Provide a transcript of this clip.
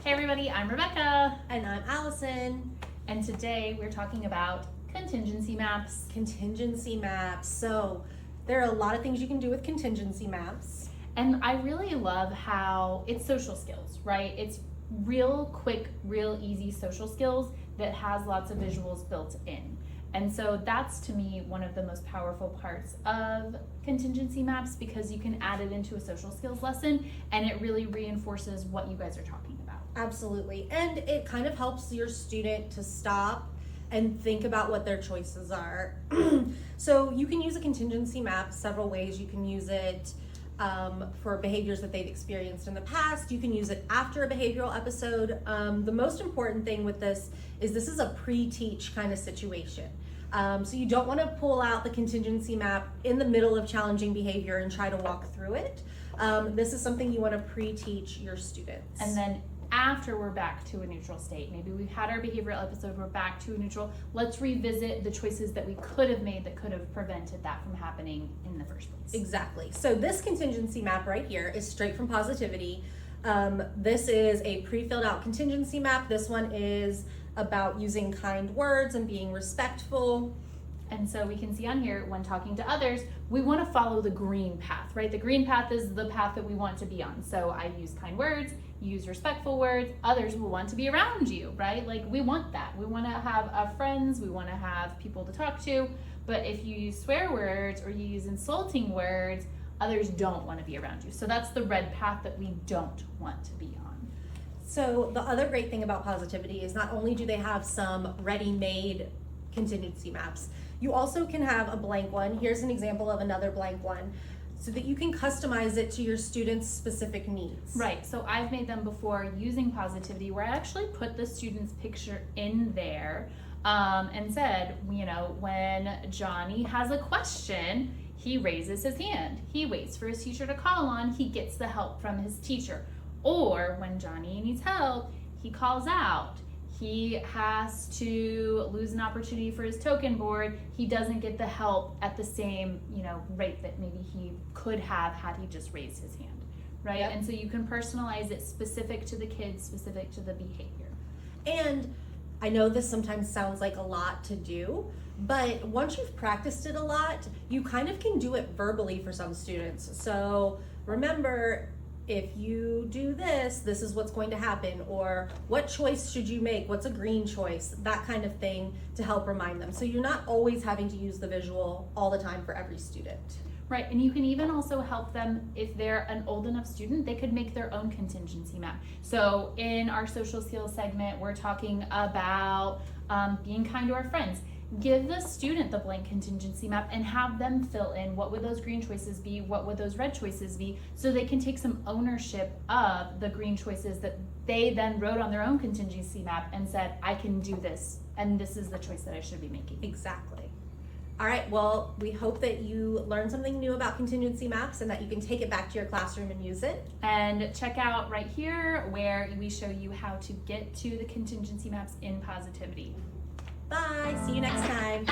Hey everybody, I'm Rebecca. And I'm Allison. And today we're talking about contingency maps. Contingency maps. So there are a lot of things you can do with contingency maps. And I really love how it's social skills, right? It's real quick, real easy social skills that has lots of visuals built in. And so that's to me one of the most powerful parts of contingency maps, because you can add it into a social skills lesson and it really reinforces what you guys are talking about. Absolutely. And it kind of helps your student to stop and think about what their choices are. So you can use a contingency map several ways. You can use it for behaviors that they've experienced in the past. You can use it after a behavioral episode. The most important thing with this is a pre-teach kind of situation. So you don't want to pull out the contingency map in the middle of challenging behavior and try to walk through it. This is something you want to pre-teach your students. And then after we're back to a neutral state, maybe we've had our behavioral episode, we're back to a neutral, let's revisit the choices that we could have made that could have prevented that from happening in the first place. Exactly. So this contingency map right here is straight from Positivity. This is a pre-filled out contingency map. This one is about using kind words and being respectful. And so we can see on here, when talking to others, we want to follow the green path, right? The green path is the path that we want to be on. So I use kind words, use respectful words, others will want to be around you, right? Like we want that. We want to have friends, we want to have people to talk to. But if you use swear words or you use insulting words, others don't want to be around you. So that's the red path that we don't want to be on. So the other great thing about Positivity is not only do they have some ready-made contingency maps, you also can have a blank one. Here's an example of another blank one so that you can customize it to your students' specific needs. Right, so I've made them before using Positivity where I actually put the student's picture in there and said, you know, when Johnny has a question, he raises his hand. He waits for his teacher to call on, he gets the help from his teacher. Or when Johnny needs help, he calls out. He has to lose an opportunity for his token board. He doesn't get the help at the same, rate that maybe he could have had he just raised his hand, right? Yep. And so you can personalize it specific to the kids, specific to the behavior. And I know this sometimes sounds like a lot to do, but once you've practiced it a lot, you kind of can do it verbally for some students. So remember, if you do this, this is what's going to happen, or what choice should you make? What's a green choice? That kind of thing to help remind them. So you're not always having to use the visual all the time for every student. Right, and you can even also help them if they're an old enough student, they could make their own contingency map. So in our social skills segment, we're talking about being kind to our friends. Give the student the blank contingency map and have them fill in what would those green choices be, what would those red choices be, so they can take some ownership of the green choices that they then wrote on their own contingency map and said, I can do this, and this is the choice that I should be making. Exactly. All right, well, we hope that you learned something new about contingency maps and that you can take it back to your classroom and use it. And check out right here where we show you how to get to the contingency maps in Positivity. Bye, see you next time.